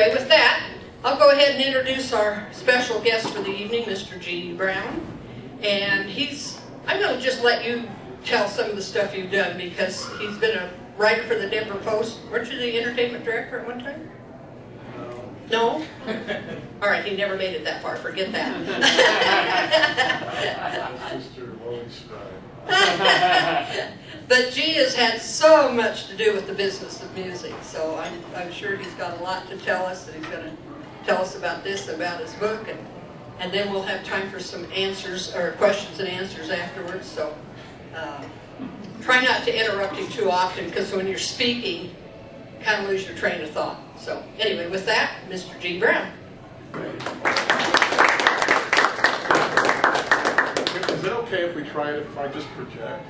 Okay, with that, I'll go ahead and introduce our special guest for the evening, Mr. G.D. Brown. And I'm going to just let you tell some of the stuff you've done, because he's been a writer for the Denver Post. Weren't you the entertainment director at one time? No? All right, he never made it that far. Forget that. Mr. Lloyd Stride. But G has had so much to do with the business of music, so I'm sure he's got a lot to tell us, and he's going to tell us about this, about his book, and then we'll have time for some answers, or questions and answers afterwards. So try not to interrupt him too often, because when you're speaking, you kind of lose your train of thought. So anyway, with that, Mr. G. Brown. Is it okay if we try it, if I just project?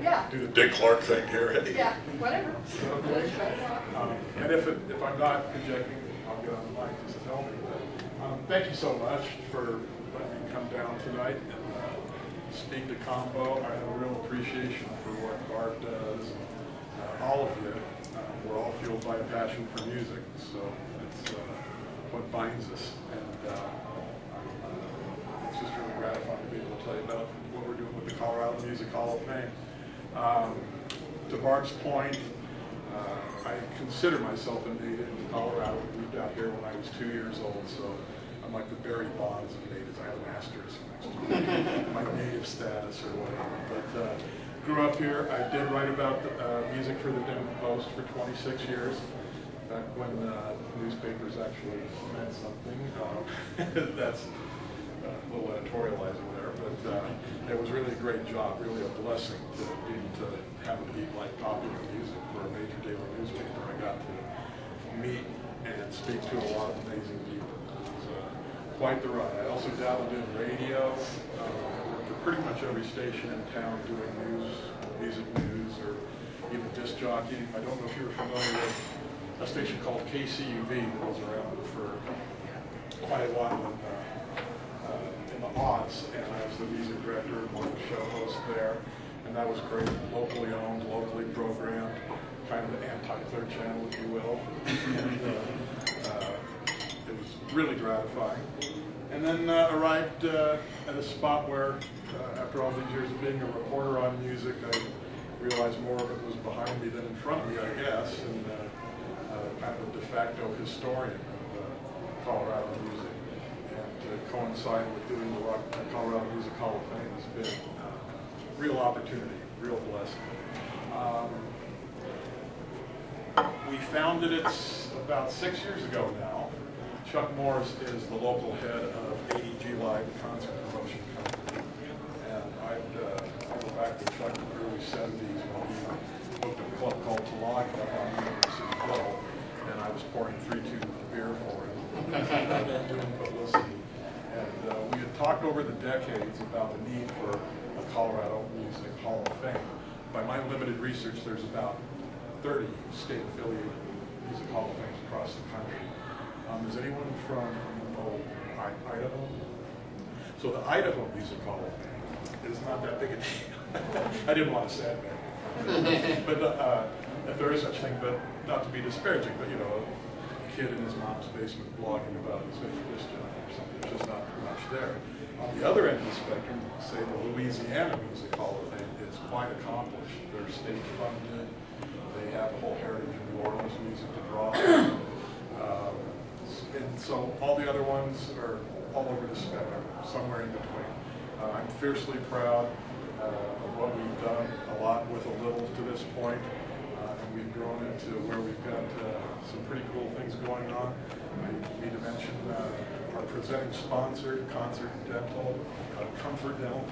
Yeah. Do the Dick Clark thing here. Yeah, whatever. Okay. And if I'm not projecting, I'll get on the mic just to tell me. But, thank you so much for letting me come down tonight and speak to Combo. I have a real appreciation for what Bart does. All of you, we're all fueled by a passion for music, so it's what binds us. And it's just really gratifying to be able to tell you about what we're doing with the Colorado Music Hall of Fame. To Bart's point, I consider myself a native of Colorado. I moved out here when I was 2 years old, so I'm like the Barry Bonds of natives. I have an asterisk next to my native status or whatever. But grew up here. I did write about music for the Denver Post for 26 years, back when newspapers actually meant something. That's a little editorializing there, but it was really a great job, really a blessing to have a beat like popular music for a major daily newspaper. I got to meet and speak to a lot of amazing people. It was quite the ride. I also dabbled in radio, for pretty much every station in town doing music news, or even disc jockeying. I don't know if you were familiar with a station called KCUV that was around for quite a while in the aughts, and I was the music director and one of the show hosts there, and that was great. Locally owned, locally programmed, kind of an anti-Clear Channel, if you will. And it was really gratifying. And then arrived at a spot where, after all these years of being a reporter on music, I realized more of it was behind me than in front of me, I guess, and kind of a de facto historian of Colorado music. And to coincide with doing the Colorado Music Hall of Fame has been a real opportunity, real blessing. We founded it about 6 years ago now. Chuck Morris is the local head of AEG Live, the concert promotion company. And I'd go back to Chuck in the early 70s when he booked a club called Talaga on University Hill, and I was pouring 3-2 beer for him, doing publicity. And we had talked over the decades about the need for a Colorado Music Hall of Fame. By my limited research, there's about 30 state-affiliated music hall of fames across the country. Is anyone from Idaho? So the Idaho Music Hall of Fame is not that big a deal. I didn't want to say that. But if there is such thing, but not to be disparaging, but you know, a kid in his mom's basement blogging about his favorite disc jockey or something, there's just not much there. On the other end of the spectrum, say the Louisiana Music Hall of Fame is quite accomplished. They're state funded. They have a whole heritage of New Orleans music to draw from. And so all the other ones are all over the spectrum, somewhere in between. I'm fiercely proud of what we've done, a lot with a little to this point, and we've grown into where we've got some pretty cool things going on. I need to mention our presenting sponsor, Concert Dental, Comfort Dental.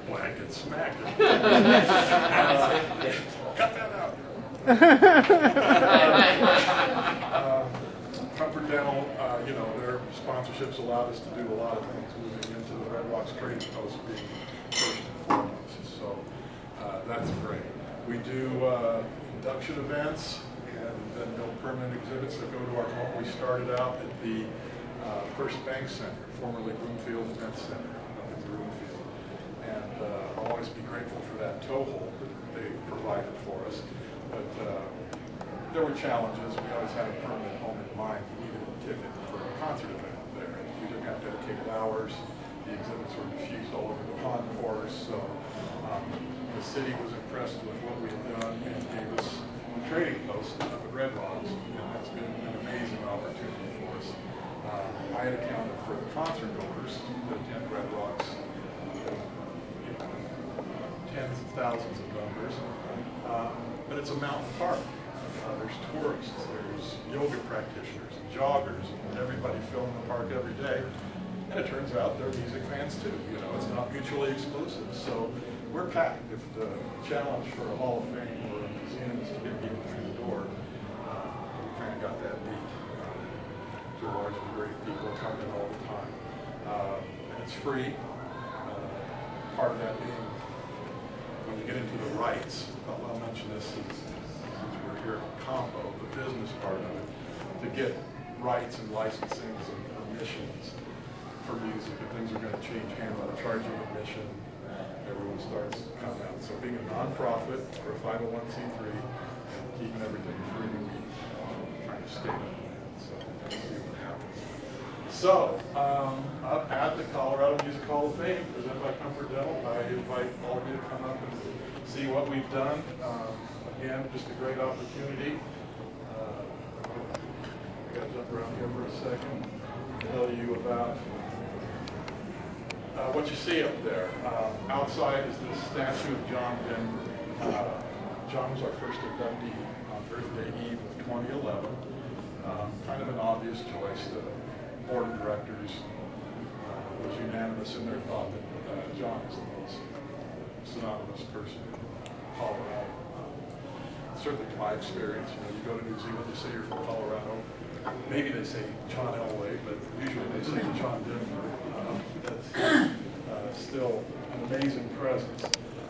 Boy, I get smacked. Cut that out. Comfort Dental, you know, their sponsorships allowed us to do a lot of things, moving into the Red Rocks Trading Post being first and foremost. So that's great. We do induction events and then build permanent exhibits that go to our home. We started out at the First Bank Center, formerly Broomfield Event Center up in Broomfield. And I'll always be grateful for that toehold that they provided for us. But there were challenges. We always had a permanent home in mind. We needed a ticket for a concert event there. We didn't have dedicated hours. The exhibits were diffused all over the concourse. So the city was impressed with what we had done and gave us a trading post up at Red Rocks. And that's been an amazing opportunity for us. I had accounted for the concert goers that attend Red Rocks, tens of thousands of numbers. But it's a mountain park. There's tourists, there's yoga practitioners, and joggers, and everybody filling the park every day. And it turns out they're music fans too. You know, it's not mutually exclusive. So we're packed. If the challenge for a Hall of Fame or a museum is to get people through the door, we kind of got that beat. There are large and great people coming in all the time. And it's free. Part of that being, when you get into the rights, I'll mention this since we're here at Combo, the business part of it, to get rights and licensing and permissions for music. If things are going to change hands on charging admission, everyone starts coming out. So being a nonprofit or a 501c3, keeping everything free, we trying to stay on that. So let's see what happens. So, up at the Colorado Music Hall of Fame, presented by Comfort Dental, I invite all of you to come up and see what we've done. Again, just a great opportunity. I got to jump around here for a second, tell you about what you see up there. Outside is the statue of John Denver. John was our first inductee on Earth Day Eve of 2011. Kind of an obvious choice. The board of directors was unanimous in their thought that John is the most synonymous person in Colorado. Certainly from my experience, you know, you go to New Zealand, they say you're from Colorado. Maybe they say John Elway, but usually they say John Denver. That's still an amazing presence.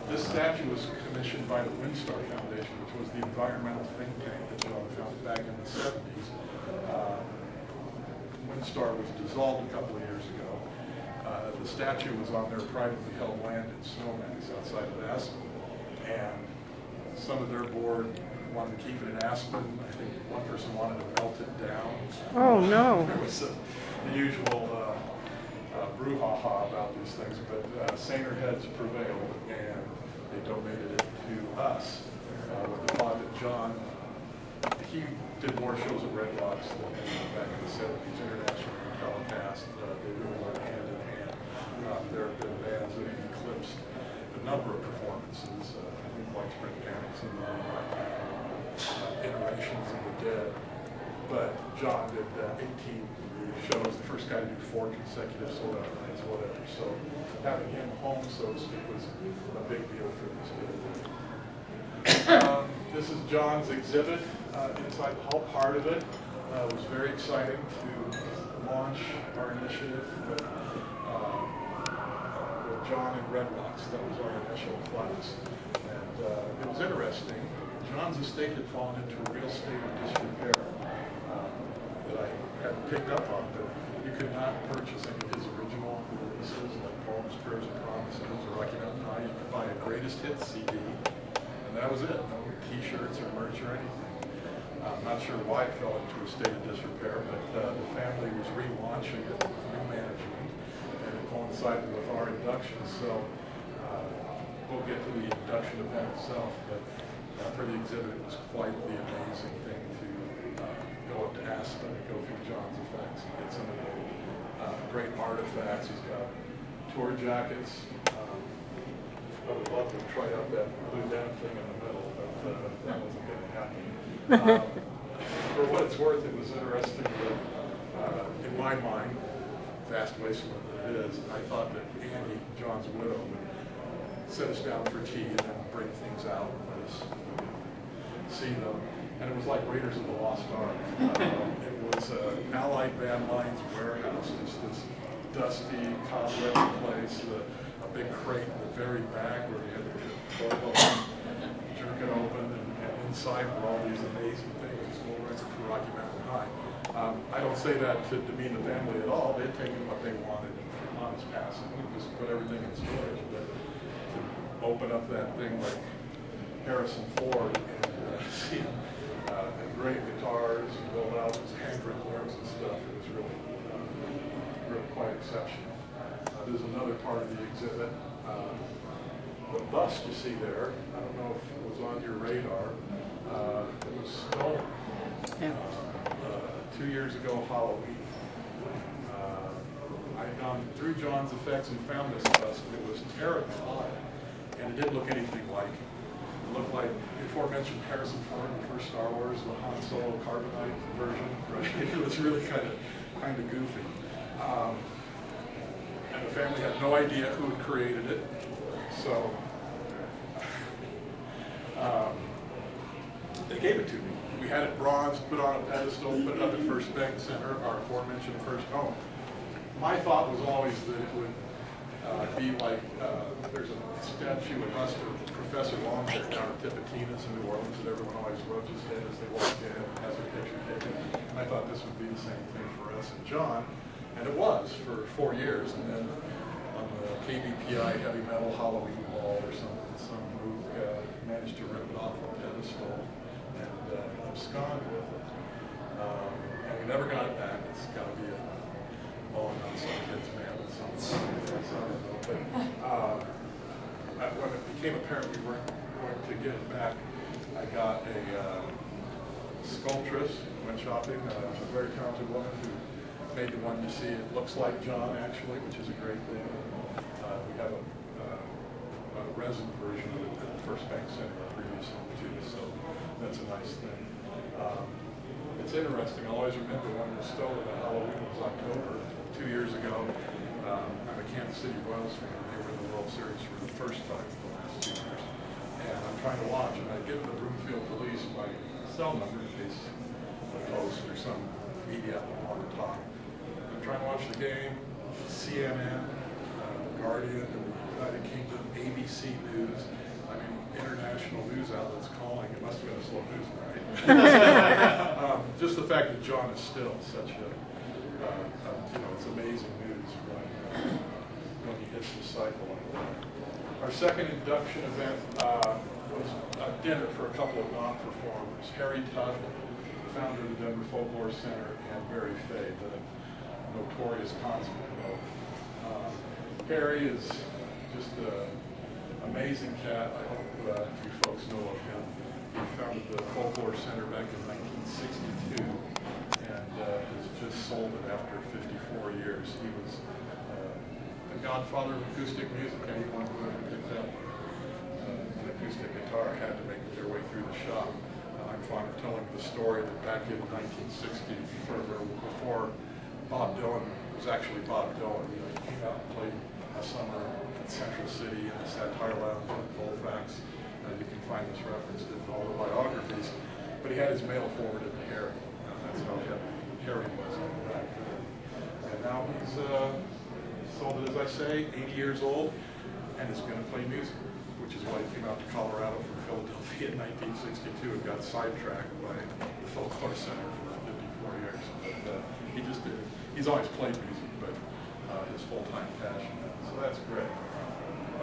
This statue was commissioned by the WinStar Foundation, which was the environmental think tank that John founded back in the 70s. WinStar was dissolved a couple of years ago. The statue was on their privately held land in Snowmass outside of Aspen. And some of their board wanted to keep it in Aspen. I think one person wanted to melt it down. Oh, no. There was the usual brouhaha about these things, but saner heads prevailed, and they donated it to us with the thought that John, he did more shows at Red Rocks than back in the 70s, internationally telecast. They really went hand in hand. There have been bands that have eclipsed a number of performances, I think like Spring Panics and Iterations of the Dead. But John did 18 shows, the first guy to do 4 consecutive sold-out nights, whatever. So having him home, so to speak, was a big deal for these kids. This is John's exhibit inside the hall. Part of it was very exciting to launch our initiative with John and Red Rocks. That was our initial class. And it was interesting. John's estate had fallen into a real state of disrepair that I had picked up on, but you could not purchase any of his original releases like Poems, Prayers, and Promises or Rocky Mountain High. You could buy a greatest hits CD, and that was it. No t-shirts or merch or anything. I'm not sure why it fell into a state of disrepair, but the family was relaunching it with new management, and it coincided with our induction. So we'll get to the induction event itself, but for the exhibit, it was quite the amazing thing to go up to Aspen and go through John's effects and get some of the great artifacts. He's got tour jackets. I would love to try out that blue denim thing in the middle, but that wasn't going to happen. For what it's worth, it was interesting that, in my mind, vast wasteland that it is, I thought that Annie, John's widow, would sit us down for tea and then bring things out and let us see them. And it was like Raiders of the Lost Ark. It was Allied Van Lines warehouse, just this dusty, cobwebby place, a big crate in the very back where you had to jerk it open, and inside were all these amazing things, gold record for Rocky Mountain High. I don't say that to demean the family at all. They'd taken what they wanted on his passing and just put everything in storage. But to open up that thing like Harrison Ford and see him, and exceptional. There's another part of the exhibit. The bust you see there, I don't know if it was on your radar, it was stolen 2 years ago Halloween. I'd gone through John's effects and found this bust, and it was terribly odd, and it didn't look anything like it. It looked like the aforementioned Harrison Ford in the first Star Wars, the Han Solo carbonite version. Right? It was really kind of goofy. And the family had no idea who had created it, so they gave it to me. We had it bronzed, put on a pedestal, put it up at First Bank Center, our aforementioned first home. My thought was always that it would be like, there's a statue and bust of Professor Longhair down at Tipitina's in New Orleans that everyone always rubs his head as they walk in and has a picture taken. And I thought this would be the same thing for us and John, and it was for 4 years. And then on the KBPI Heavy Metal Halloween Ball or something, some mook managed to rip it off the pedestal and abscond with it. And we never got it back. It's got to be a ball on some kid's man with something. But when it became apparent we weren't going to get it back, I got a sculptress, went shopping, a very talented woman who made the one you see. It looks like John, actually, which is a great thing. We have a resin version of it at the First Bank Center, our previous home, too, so that's a nice thing. It's interesting. I'll always remember when it was stolen at Halloween. It was October 2 years ago. I'm a Kansas City Royals fan. They were in the World Series for the first time in the last 2 years. And I'm trying to watch, and I give the Broomfield Police my cell number in case a post or some media outlet want to talk. I'm trying to watch the game, CNN, The Guardian, and the United Kingdom, ABC News. I mean, international news outlets calling. It must have been a slow news night. Just the fact that John is still such a, it's amazing news when he hits the cycle like that. Our second induction event was a dinner for a couple of non-performers. Harry Tuft, founder of the Denver Folklore Center, and Barry Fay, the notorious consummate poet. Harry is just an amazing cat. I hope you folks know of him. He founded the Folklore Center back in 1962 and has just sold it after 54 years. He was the godfather of acoustic music. Anyone who ever picked up an acoustic guitar had to make their way through the shop. I'm fond of telling the story that back in 1960, before Bob Dylan was actually Bob Dylan, he came out and played a summer at Central City in the Satire Lounge in Colfax. You can find this referenced in all the biographies. But he had his mail forwarded to Harry. That's how Harry was back then. And now he's sold it, as I say, 80 years old, and is going to play music, which is why he came out to Colorado from Philadelphia in 1962 and got sidetracked by the Folklore Center for 54 years. But he's always played music, but his full-time passion. So that's great.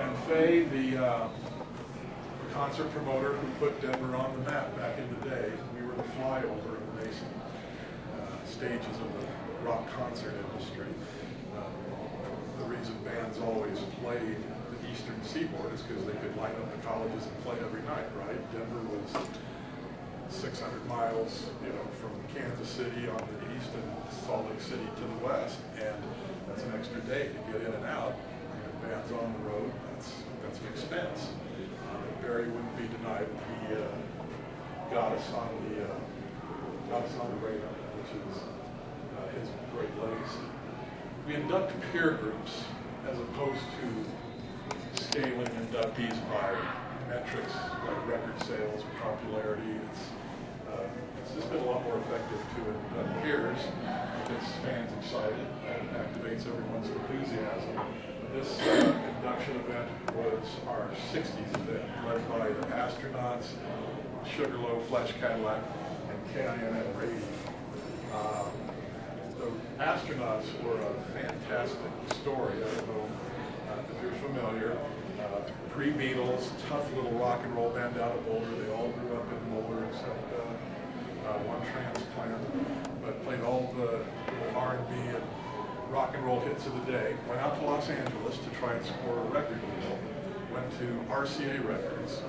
And Faye, the concert promoter who put Denver on the map back in the day. We were the flyover in the nascent stages of the rock concert industry. The reason bands always played the Eastern Seaboard is because they could line up the colleges and play every night, right? Denver was 600 miles, from Kansas City on the east and Salt Lake City to the west, and that's an extra day to get in and out. And bands on the road, that's an expense. Barry wouldn't be denied. He got us on the radar, which is his great legacy. We induct peer groups as opposed to scaling inductees by metrics like record sales or popularity. It's just been a lot more effective to induct peers. It gets fans excited and activates everyone's enthusiasm. This induction event was our 60s event, led by the Astronauts, Sugarloaf, Flesh Cadillac, and K.I.N.N. Rady. The Astronauts were a fantastic story. I don't know if you're familiar. Pre-Beatles, tough little rock and roll band out of Boulder. They all grew up in Boulder except one transplant, but played all the R&B and rock and roll hits of the day, went out to Los Angeles to try and score a record deal, went to RCA Records,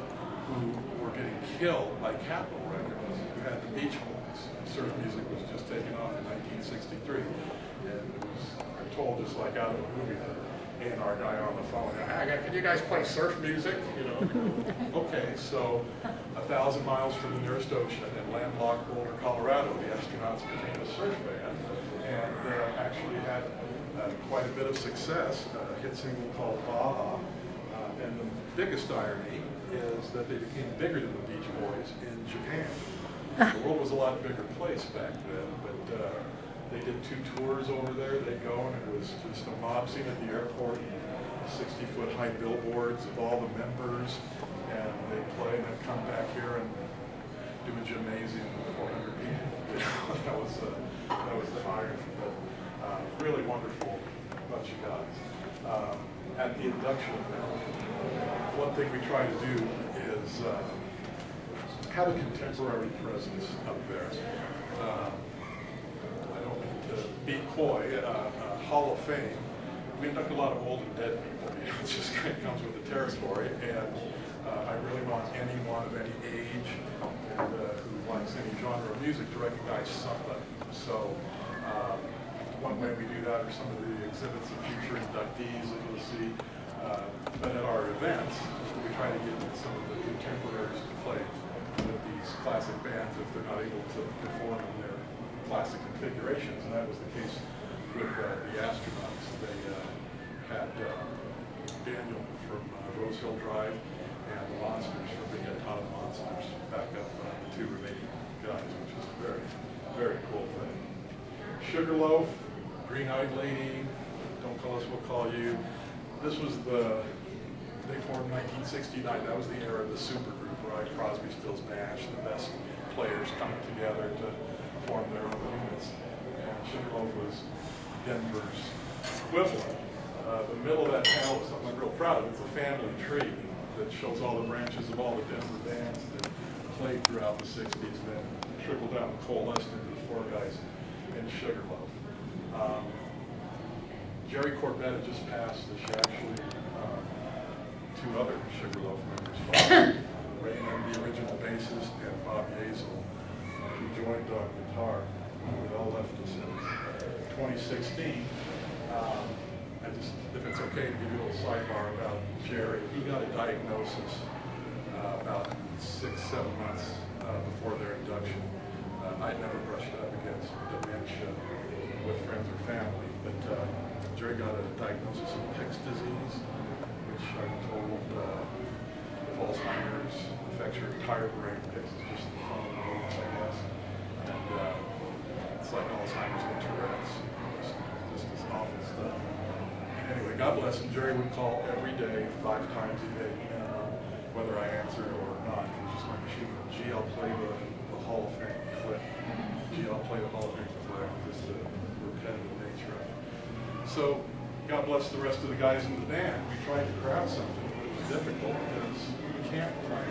who were getting killed by Capitol Records, who had the Beach Boys. Surf music was just taking off in 1963, and it was, I'm told, just like out of a movie, the A&R guy on the phone, can you guys play surf music? You know, okay, so 1,000 miles from the nearest ocean in landlocked Boulder, Colorado, the Astronauts became a surf band, and actually had quite a bit of success, a hit single called Baja, and the biggest irony is that they became bigger than the Beach Boys in Japan. The world was a lot bigger place back then, but they did 2 tours over there. They go, and it was just a mob scene at the airport, 60-foot high billboards of all the members, and they play and then come back here and do a gymnasium with 400 people. You know, that was the irony, but really wonderful bunch of guys. At the induction event, one thing we try to do is have a contemporary presence up there. I don't mean to be coy. Hall of Fame, we induct a lot of old and dead people. You know, it just kind of comes with the territory, and I really want anyone of any age and who likes any genre of music to recognize somebody. So one way we do that are some of the exhibits of future inductees that you'll see. But at our events, we try to get some of the contemporaries to play with these classic bands if they're not able to perform in their classic configurations. And that was the case with the Astronauts. They had Daniel from Rose Hill Drive and the Monsters from Big Head Town Monsters back up the 2 remaining guys, which is a very, very cool thing. Sugarloaf, Green-Eyed Lady, Don't Call Us, We'll Call You. This was they formed in 1969. That was the era of the supergroup, right? Crosby, Stills, Nash, the best players coming together to form their own units. And Sugarloaf was Denver's equivalent. The middle of that panel is something I'm real proud of. It's a family tree that shows all the branches of all the Denver bands that played throughout the 60s, then trickled down and coalesced into the 4 guys in Sugarloaf. Jerry Corbett had just passed. She actually 2 other Sugarloaf members, Raymond, the original bassist, and Bob Yazel, who joined on guitar. They all left us in 2016. If it's okay to give you a little sidebar about Jerry, he got a diagnosis about 6-7 months before their induction. I'd never brushed up against dementia with friends or family, but Jerry got a diagnosis of Pick's disease, which I'm told if Alzheimer's affects your entire brain, Pick's is just the fun of the world, I guess. And it's like Alzheimer's and Tourette's, just this awful stuff. Anyway, God bless him. Jerry would call every day, 5 times a day minimum, whether I answered or not. It was just my machine. Gee, I'll play the Hall of Fame clip. Gee, I'll play the Hall of Fame clip. Just the repetitive nature of it. So, God bless the rest of the guys in the band. We tried to craft something, but it was difficult because you can't try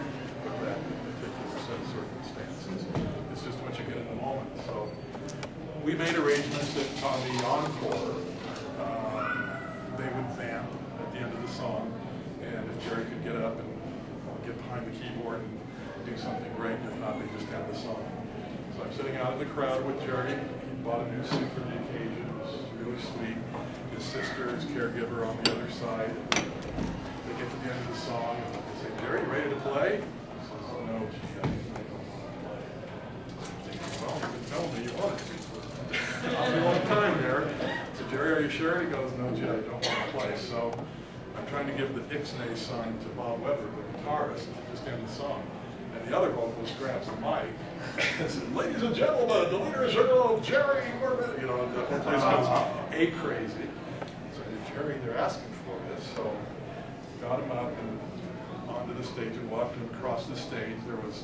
with that particular set of circumstances. It's just what you get in the moment. So, we made arrangements that on the encore, they would vamp at the end of the song, and if Jerry could get up and get behind the keyboard and do something great, if not, they just end the song. So I'm sitting out in the crowd with Jerry. He bought a new suit for the occasion. It was really sweet. His sister, his caregiver, on the other side. They get to the end of the song, and they say, "Jerry, you ready to play?" He says, "No, gee, I don't want to play." I'm thinking, well, you didn't tell me you wanted to. I'll be one time there. So Jerry, are you sure? He goes, "No, Jay, I don't want to play." So I'm trying to give the Ixnay sign to Bob Weber, the guitarist, to just end the song. And the other vocalist grabs the mic and says, "Ladies and gentlemen, the leader of Jerry Corbett." You know, the whole place goes ape crazy. So I said, "Jerry, they're asking for this." So got him up and onto the stage and walked him across the stage. There was,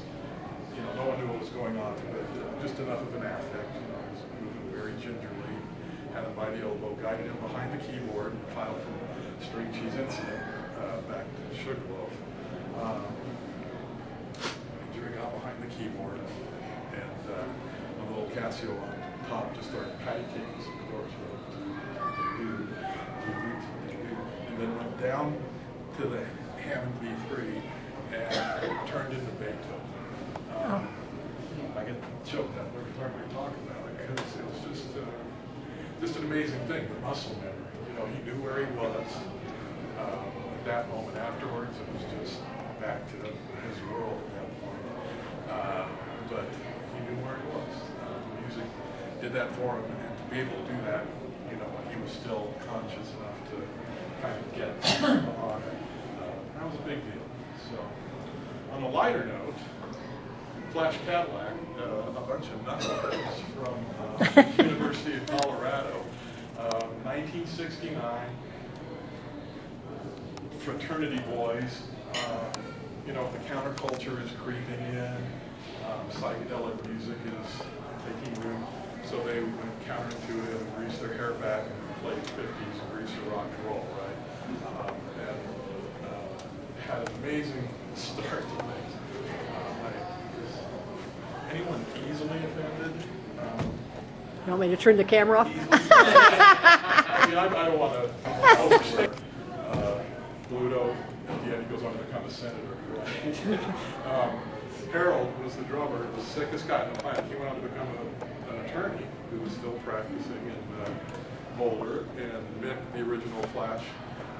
no one knew what was going on, but just enough of an affect. He was moving very gingerly, had him by the elbow, guided him behind the keyboard, filed from String Cheese Incident back to Sugarloaf. Jerry got behind the keyboard and on the little Casio top just started patty caking some chords, and then went down to the Hammond B3 and turned into Beethoven. I get choked up every time we talk about it because it was just an amazing thing, the muscle memory. You know, he knew where he was. At that moment afterwards, it was just back to his world at that point. But he knew where he was. Music did that for him, and to be able to do that, you know, when he was still conscious enough to kind of get on it, that was a big deal. So, on a lighter note, Flash Cadillac, a bunch of knuckleheads from University of Colorado, 1969, fraternity boys. You know, the counterculture is creeping in, psychedelic music is taking root, so they went counter to it and greased their hair back and played 50s greaser rock and roll, right? Had an amazing start to things. Anyone easily offended? You want me to turn the camera off? I mean, I don't want to overstay. Bluto, at the end, he goes on to become a senator, right? Harold was the drummer, the sickest guy on the planet. He went on to become an attorney who was still practicing in Boulder. And Mick, the original Flash,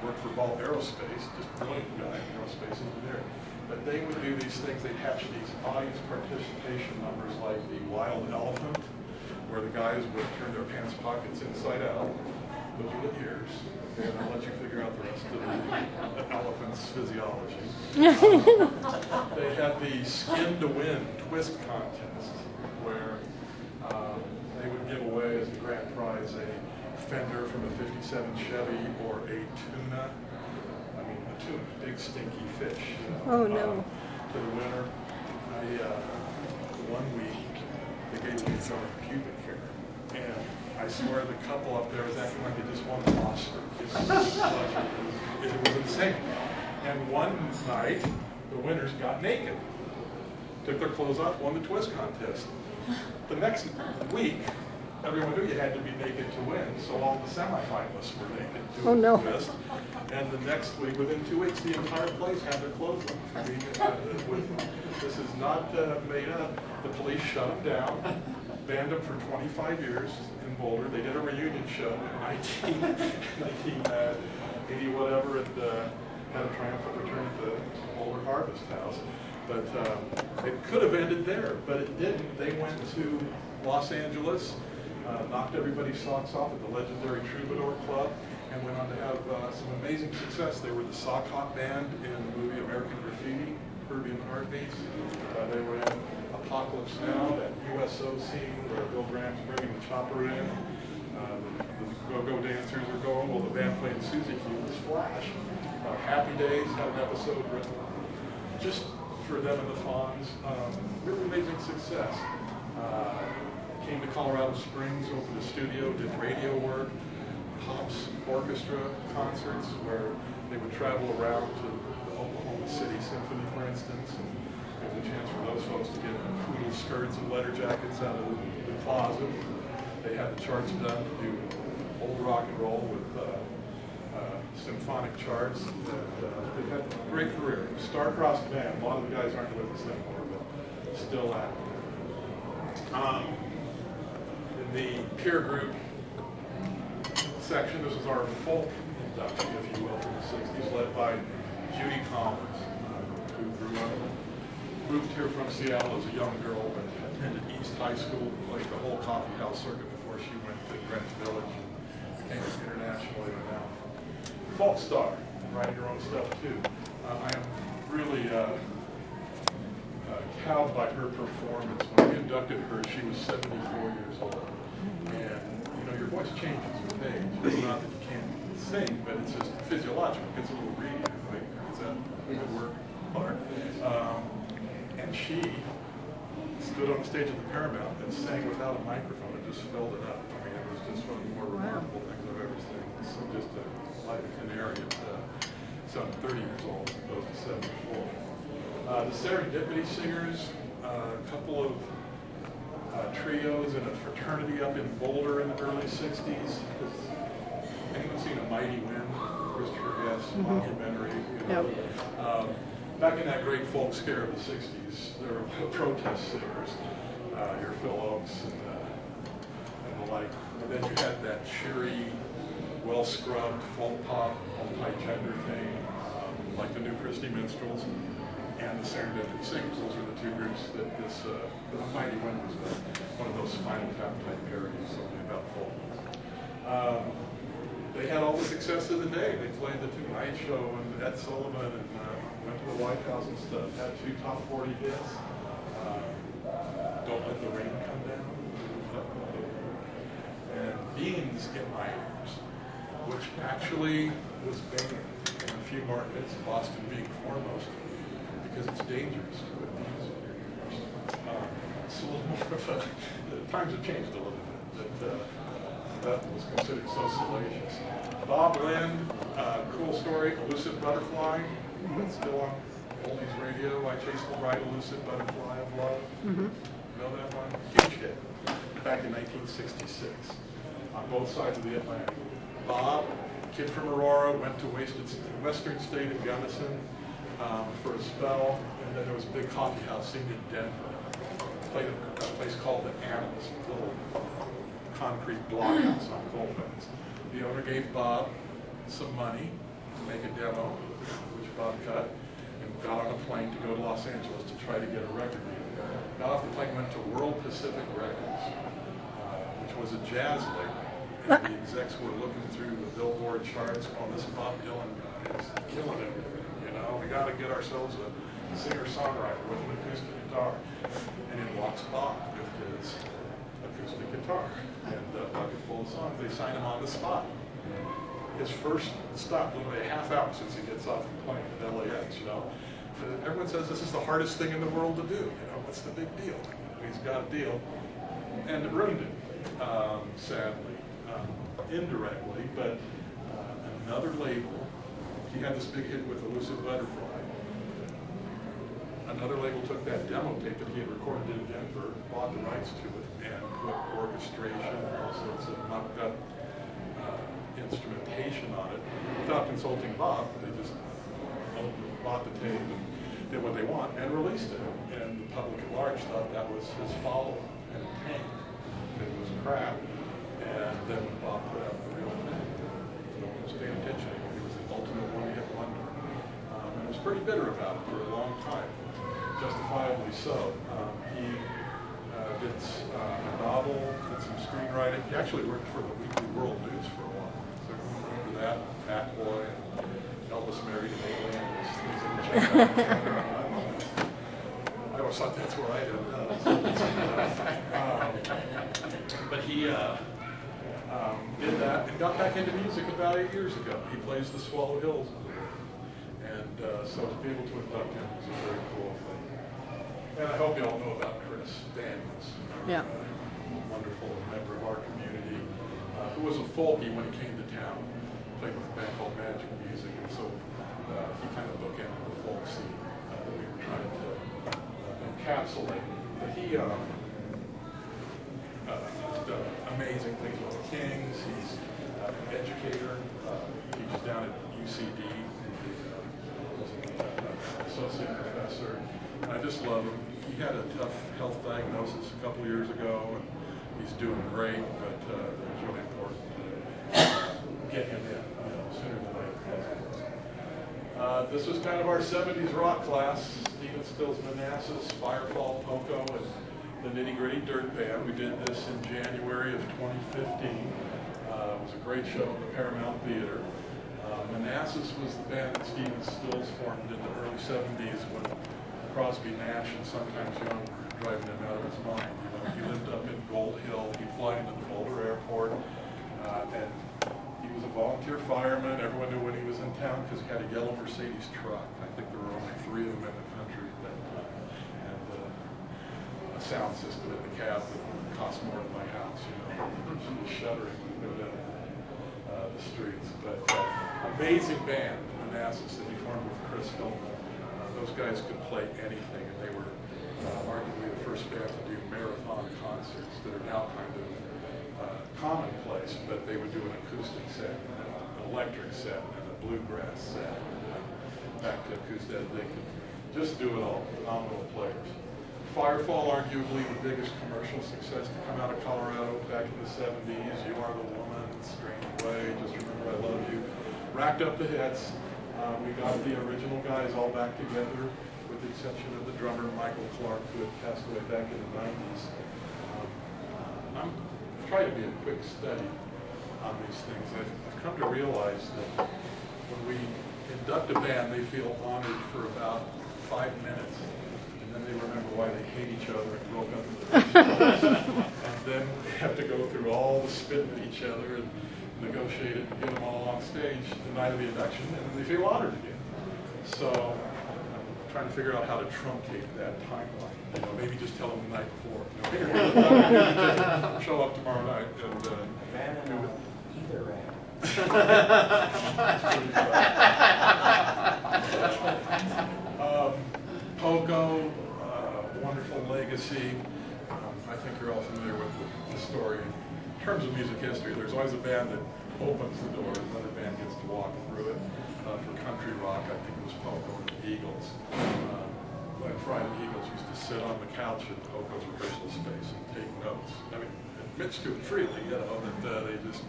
worked for Ball Aerospace, just a brilliant guy, aerospace engineer. But they would do these things, they'd hatch these audience participation numbers like the Wild Elephant, where the guys would turn their pants pockets inside out, those are the ears, and I'll let you figure out the rest of the elephant's physiology. They had the Skin to Win twist contest, where they would give away as the grand prize a fender from a 57 Chevy or a tuna. A tuna, big stinky fish. You know, oh no! To the winner, one week they gave me some pubic hair, and I swear the couple up there was acting like they just won an Oscar. It was insane. And one night, the winners got naked, took their clothes off, won the twist contest. The next week, everyone knew you had to be naked to win, so all the semifinalists were naked to no. twist. And the next week, within 2 weeks, the entire place had their clothes on. I mean, this is not made up. The police shut them down, banned them for 25 years in Boulder. They did a reunion show in 1980 whatever, and had a triumphant return at the Boulder Harvest House. But it could have ended there, but it didn't. They went to Los Angeles, knocked everybody's socks off at the legendary Troubadour Club, and went on to have some amazing success. They were the sock hop band in the movie American Graffiti, Herbie and the Heartbeats. They were in Apocalypse Now, that USO scene where Bill Graham's bringing the chopper in. The go-go dancers are going. Well, the band playing Suzy Q was Flash. Happy Days had an episode written just for them and the Fonz. Really amazing success. Came to Colorado Springs, opened a studio, did radio work, Pops Orchestra concerts where they would travel around to the Oklahoma City Symphony, for instance, and there was a chance for those folks to get poodle skirts and leather jackets out of the closet. They had the charts done to do old rock and roll with symphonic charts. They've had a great career. Star-crossed band. A lot of the guys aren't with us anymore, but still active. In the peer group section, this is our folk induction, if you will, from the 60s, led by Judy Collins, who moved here from Seattle as a young girl and attended East High School, played the whole coffee house circuit before she went to Greenwich Village and came internationally and now folk star, writing her own stuff too. I am really cowed by her performance. When we inducted her, she was 74 years old. And, you know, your voice changes with age. It's not that you can't sing, but it's just physiological. It gets a little reedy. Like, is that a good word? Hard. And she stood on the stage at the Paramount and sang without a microphone and just filled it up. I mean, it was just one of the more remarkable things I've ever seen. So just a light of canary at 30 years old as opposed to 74. The Serendipity Singers, a couple of trios in a fraternity up in Boulder in the early 60s. Anyone seen A Mighty Wind? Christopher Guest documentary. You know? Yep. Back in that great folk scare of the 60s, there were protest singers, your Phil Oakes and the like. And then you had that cheery, well-scrubbed folk pop, multi-gender thing, like the New Christie Minstrels and the Serendipity Singers. Those are the two groups that this The Mighty Wind was one of those Spinal Tap type parodies only about folk. They had all the success of the day. They played the Tonight Show and Ed Sullivan and went to the White House and stuff. Had 2 top 40 hits. Don't Let the Rain Come Down. And Beans in My Ears, which actually was banned in a few markets, Boston being foremost, because it's dangerous to put beans in your ears. It's a little more of a, the times have changed a little bit, but that was considered so salacious. Bob Lind, cool story, Elusive Butterfly, still on oldies radio. I Chased the Bright Elusive Butterfly of Love. Know that one? Huge hit, back in 1966, on both sides of the Atlantic. Bob, kid from Aurora, went to Western State in Gunnison for a spell, and then there was a big coffee house scene in Denver. Played at a place called the Animals, a little concrete block house on Colfax. The owner gave Bob some money to make a demo, which Bob cut, and got on a plane to go to Los Angeles to try to get a record deal. Got off the plane, went to World Pacific Records, which was a jazz label. And the execs were looking through the Billboard charts. Oh, this Bob Dylan guy is killing everything. You know, we got to get ourselves a singer-songwriter with an acoustic guitar. And in walks Bob with his acoustic guitar and a bucket full of songs. They sign him on the spot. His first stop, literally a half hour since he gets off the plane at LAX. You know, everyone says this is the hardest thing in the world to do. You know, what's the big deal? He's got a deal, and it ruined it, sadly. Indirectly, but another label, he had this big hit with Elusive Butterfly. Another label took that demo tape that he had recorded in Denver, bought the rights to it, and put orchestration, all sorts of mocked up instrumentation on it, without consulting Bob. They just bought the tape and did what they want, and released it. And the public at large thought that was his follow-up, and it tanked. It was crap. And then when Bob put out the real thing, no one was paying attention anymore. He was the ultimate one-hit wonder. And was pretty bitter about it for a long time, justifiably so. He did a novel, did some screenwriting. He actually worked for the Weekly World News for a while. So remember that, Fat Boy, and Elvis Married an Alien. I always thought that's where I ended up. But he did that and got back into music about 8 years ago. He plays the Swallow Hills. And so to be able to induct him is a very cool thing. And I hope you all know about Chris Daniels. Yeah. Wonderful member of our community, who was a folkie when he came to town. Played with a band called Magic Music, and so he kind of bookended the folk scene that we were trying to encapsulate. But he done amazing things with the Kings. He's an educator. Teaches down at UCD. He's an associate professor. And I just love him. He had a tough health diagnosis a couple years ago, and he's doing great, but it was really important to get him in sooner than later. This was kind of our 70s rock class. Stephen Stills Manassas, Firefall, Poco, and the Nitty Gritty Dirt Band. We did this in January of 2015. It was a great show at the Paramount Theater. Manassas was the band that Stephen Stills formed in the early 70s when Crosby, Nash, and sometimes Young were driving him out of his mind. You know, he lived up in Gold Hill. He'd fly into the Boulder Airport, and he was a volunteer fireman. Everyone knew when he was in town because he had a yellow Mercedes truck. I think there were only 3 of them in the country at that time, and a sound system in the cab that cost more than my house. You know, she was shuddering when we go down the streets. But amazing band, Manassas, that he formed with Chris Hillman. Those guys could play anything, and they were arguably the first band to do marathon concerts that are now kind of commonplace, but they would do an acoustic set, an electric set, and a bluegrass set. Back to acoustic, they could just do it all. Phenomenal players. Firefall, arguably the biggest commercial success to come out of Colorado back in the 70s. You Are the Woman, Strange Way, Just Remember I Love You. Racked up the hits. We got the original guys all back together, with the exception of the drummer Michael Clark, who had passed away back in the 90s. I'm trying to be a quick study on these things. I've come to realize that when we induct a band, they feel honored for about 5 minutes. And then they remember why they hate each other and broke up in the first place. And then they have to go through all the spitting at each other and negotiate it and get them all on stage the night of the induction, and then they feel honored again. So I'm trying to figure out how to truncate that timeline. You know, maybe just tell them the night before. You know, show up tomorrow night and do it. Either end. Poco, wonderful legacy. I think you're all familiar with the story. In terms of music history, there's always a band that opens the door, another band gets to walk through it. For country rock, I think it was Poco and the Eagles. Glenn Frey and the Eagles used to sit on the couch at Poco's rehearsal space and take notes. I mean, admits to it freely, you know, that they just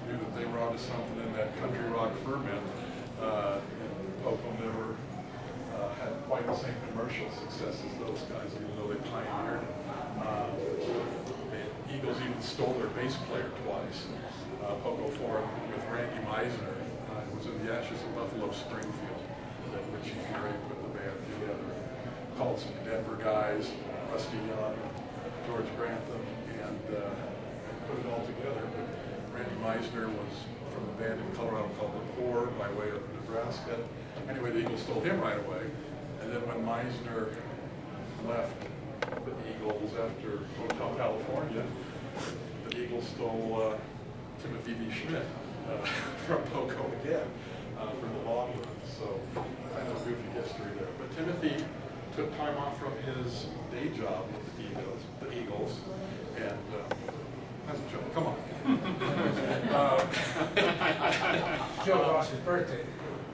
knew that they were onto something in that country rock ferment. Poco never had quite the same commercial success as those guys, even though they pioneered it. The Eagles even stole their bass player twice. Poco formed with Randy Meisner. It was in the Ashes of Buffalo Springfield that Richie Furay put the band together. Called some Denver guys, Rusty Young, George Grantham, and put it all together. But Randy Meisner was from a band in Colorado called The Poor by way of Nebraska. Anyway, the Eagles stole him right away. And then when Meisner left the Eagles after Hotel California, the Eagles stole Timothy B. Schmidt from Poco again for the long run. So I know goofy history there. But Timothy took time off from his day job with the Eagles, and that's a joke. Come on. Joe Ross's birthday.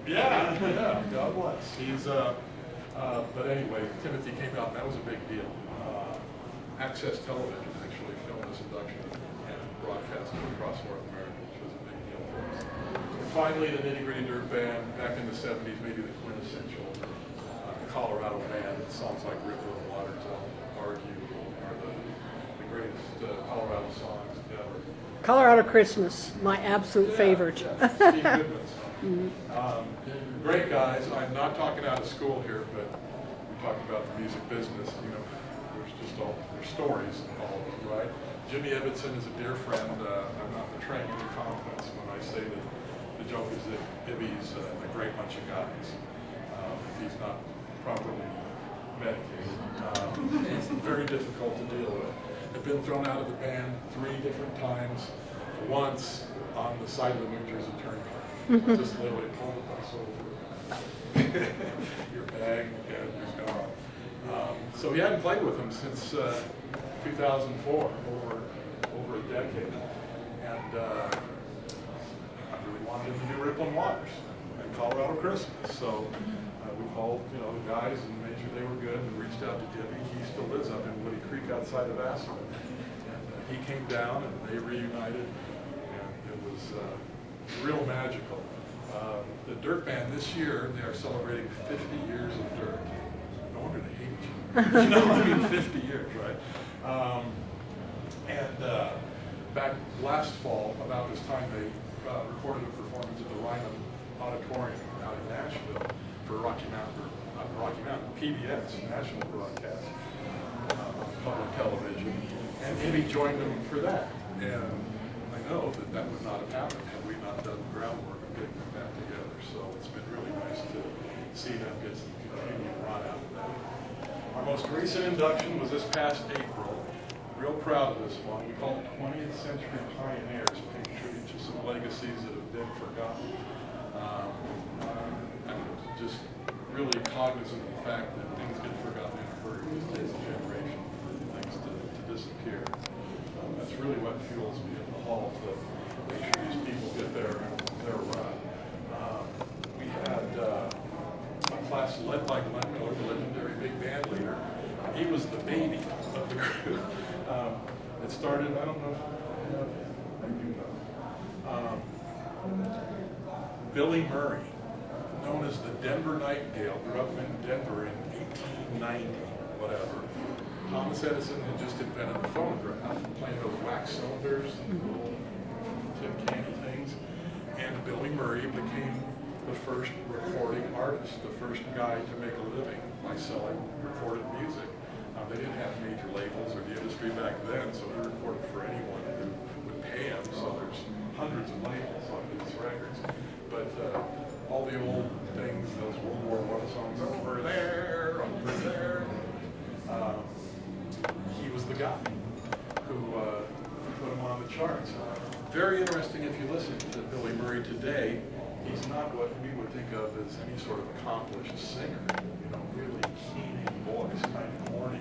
Yeah, God bless. He's, but anyway, Timothy came out, and that was a big deal. Access Television actually filmed this induction and broadcast it across North America, which was a big deal for us. And finally, the Nitty Gritty Dirt Band, back in the 70s, maybe the quintessential Colorado band. Songs like River and Watertown, Arguable, are the greatest Colorado songs ever. Colorado Christmas, my absolute favorite. Yeah, Steve Goodman's song. Great guys. I'm not talking out of school here, but we talked about the music business. You know, there's stories involved, right? Jimmy Ibbotson is a dear friend. I'm not betraying any confidence when I say that the joke is that Ibby's a great bunch of guys. If he's not properly medicated, it's very difficult to deal with. I've been thrown out of the band 3 different times. Once on the side of the New Jersey Turnpike, just literally pulled us over your bag and you're gone. So we hadn't played with him since 2004, over a decade, and I really wanted him to do Rippling Waters and Colorado Christmas. So we called, you know, the guys and made sure they were good, and reached out to Debbie. He still lives up in Woody Creek outside of Aspen, and he came down and they reunited, and it was real magical. The Dirt Band this year, they are celebrating 50 years of Dirt. No wonder they hate each other. You know, I mean, 50 years, right? Back last fall, about this time, they recorded a performance at the Ryman Auditorium out in Nashville for Rocky Mountain, PBS, national broadcast, public television, and Ibby joined them for that. And I know that that would not have happened had we not done the groundwork of getting them back together. So it's been really nice to see them get some continued run out of that. Our most recent induction was this past April. Real proud of this one. We call it 20th Century Pioneers, paying tribute to some legacies that have been forgotten. I'm just really cognizant of the fact that things get forgotten in a prefer it just takes a generation for things to disappear. That's really what fuels me at the hall, to make sure these people get their run. We had a class led by Glenn Miller, the legendary big band leader. He was the baby of the group. It started, I don't know, I do know. Billy Murray, known as the Denver Nightingale, grew up in Denver in 1890, whatever. Thomas Edison had just invented the phonograph, playing those wax cylinders and little tin candy things. And Billy Murray became the first recording artist, the first guy to make a living by selling recorded music. They didn't have major labels or the industry back then, so he recorded for anyone who would pay him. So there's hundreds of labels on his records. But all the old things, those World War I songs, over there, he was the guy who put him on the charts. Very interesting if you listen to Billy Murray today. He's not what we would think of as any sort of accomplished singer, you know, really keening voice, kind of corny.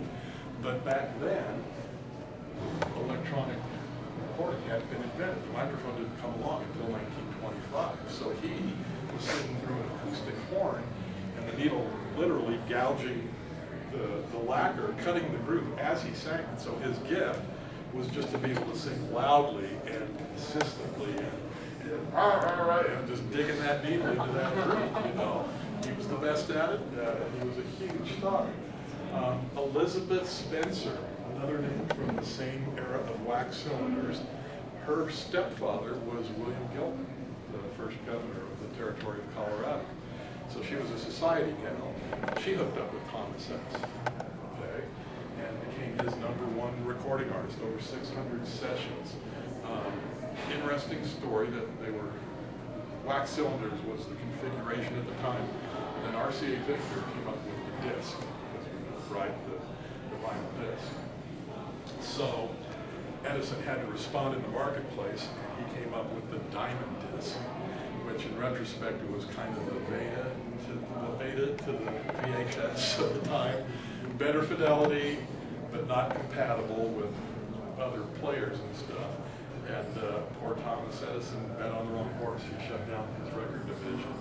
But back then, electronic recording hadn't been invented. The microphone didn't come along until 1925. So he was sitting through an acoustic horn, and the needle literally gouging the lacquer, cutting the groove as he sang it. So his gift was just to be able to sing loudly and consistently and just digging that needle into that groove, you know. He was the best at it. He was a huge star. Elizabeth Spencer, another name from the same era of wax cylinders. Her stepfather was William Gilman, the first governor of the territory of Colorado. So she was a society gal. She hooked up with Thomas Edison, okay, and became his #1 recording artist, over 600 sessions. Interesting story that they were, wax cylinders was the configuration at the time. And then RCA Victor came up with the disc, as we know, right, the vinyl disc. So Edison had to respond in the marketplace, and he came up with the diamond disc, which in retrospect was kind of the beta to the VHS at the time. Better fidelity, but not compatible with other players and stuff. And poor Thomas Edison bet on the wrong horse. He shut down his record division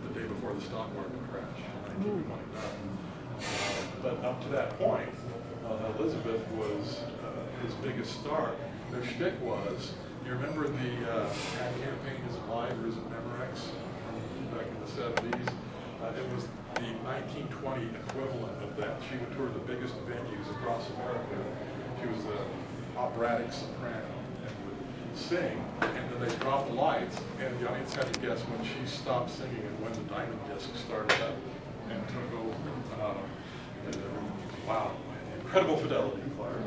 the day before the stock market crashed in 1929. But up to that point, Elizabeth was his biggest star. Their shtick was, you remember the ad campaign, Is It Live or Is It Memorex, back in the 70s? It was the 1920 equivalent of that. She would tour the biggest venues across America. She was an operatic soprano and would sing, and then they dropped the lights, and the audience had to guess when she stopped singing and when the diamond disc started up and took over. Wow, incredible fidelity, Clark.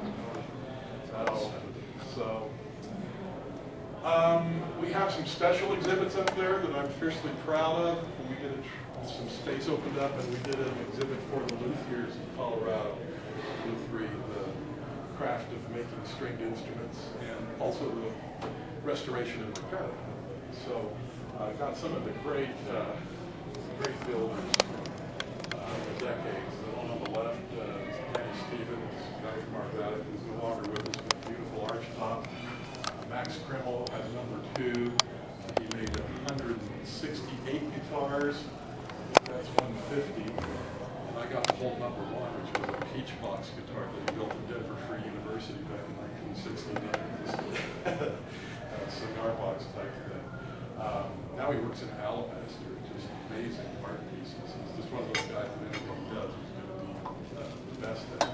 We have some special exhibits up there that I'm fiercely proud of. We did some space opened up, and we did an exhibit for the Luthiers of Colorado, Lutherie, the craft of making stringed instruments, and also the restoration and repair. So I got some of the great builders of the decades. The one on the left is Danny Stevens, guy from Arvada, who's no longer with us, but beautiful archtop. Max Krimmel has #2. He made 168 guitars. That's 150. And I got the whole #1, which was a peach box guitar that he built at Denver Free University back in 1969. Cigar box type thing. Now he works in Alabaster, just amazing art pieces. He's just one of those guys that anything he does, he's going to be the best at.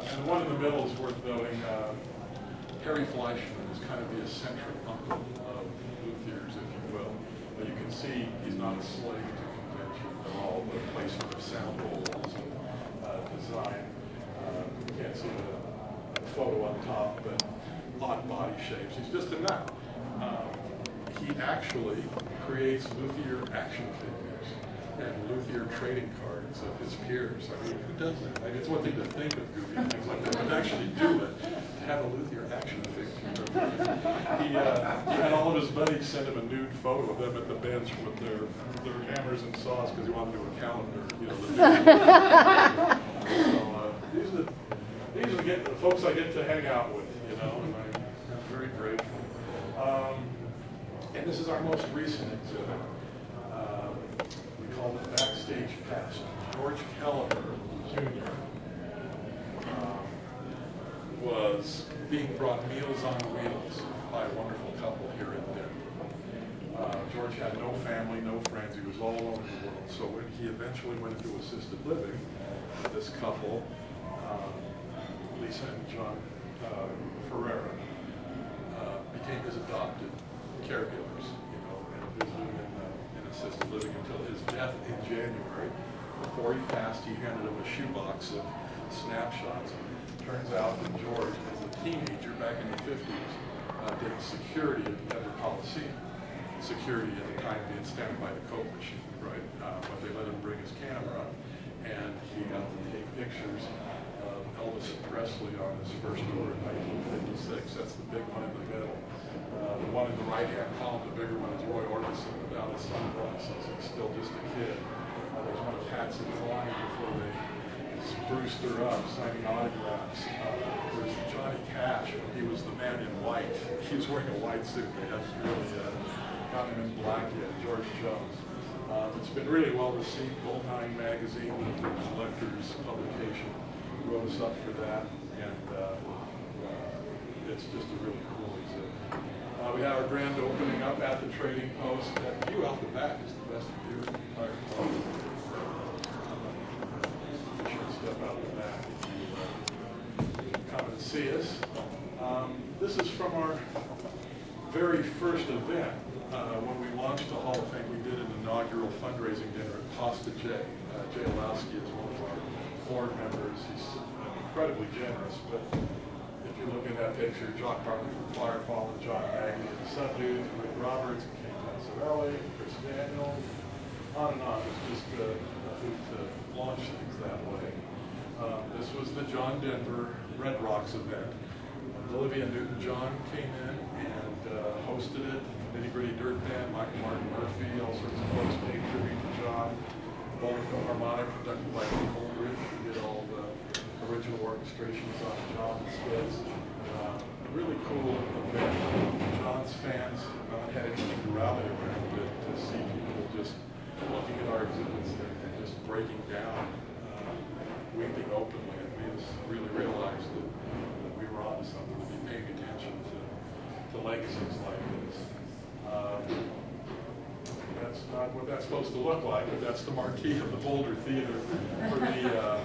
And the one in the middle is worth noting. Harry Fleischman is kind of the eccentric uncle of luthiers, if you will. But you can see he's not a slave to convention at all, but placement of sound holes and design. You can't see the photo up top, but odd body shapes. He's just a nut. He actually creates luthier action figures and luthier trading cards of his peers. I mean, who does that? I mean, it's one thing to think of goofy things like that, but to actually do it, to have a luthier action figure. He had all of his buddies send him a nude photo of them at the bench with their hammers and saws because he wanted to do a calendar. You know, the folks I get to hang out with, you know, and I'm very grateful. And this is our most recent exhibit. We call it Backstage Past. George Kelleher Jr. Was being brought Meals on Wheels by a wonderful couple here in Denver. George had no family, no friends. He was all alone in the world. So when he eventually went into assisted living, this couple, Lisa and John Ferreira, became his adopted caregivers, you know, and visited him in assisted living until his death in January. Before he passed, he handed him a shoebox of snapshots. Turns out that George, as a teenager back in the 50s, did security at the Denver Coliseum. Security at the time being standing by the Coke machine, right? But they let him bring his camera, and he got to take pictures of Elvis Presley on his first tour in 1956. That's the big one in the middle. The one in the right-hand column, the bigger one, is Roy Orbison without his sunglasses. He's still just a kid. There's one of Patsy Cline before they spruced her up, signing autographs. There's Johnny Cash when he was the man in white. He was wearing a white suit. They haven't really got him in black yet. George Jones. It's been really well received. Goldmine magazine, the collector's publication, wrote us up for that, and it's just a really cool exhibit. We have our grand opening up at the Trading Post. That view out the back is the best view in the entire park. You should step out the back if you come and see us. This is from our very first event. When we launched the Hall of Fame, we did an inaugural fundraising dinner at Pasta Jay. Jay Lowski is one of our board members. He's incredibly generous, but if you look at that picture, Jock Hartley from Firefall, and John Magny, and the Subdudes, and Rick Roberts, and King Passarelli, and Chris Daniels, on and on. It's just a hoot to launch things that way. This was the John Denver Red Rocks event. Olivia Newton-John came in and hosted it. Nitty Gritty Dirt Band, Michael Martin Murphy, all sorts of folks paid tribute to John. Boulder Philharmonic, conducted by Lee Holdridge, who did all the original orchestrations on John's hits. Really cool event. John's fans had anything to rally around to see people just looking at our exhibits and just breaking down, weeping openly. It made us really realize that we were onto something, to be paying attention to legacies like this. That's not what that's supposed to look like, but that's the marquee of the Boulder Theater for the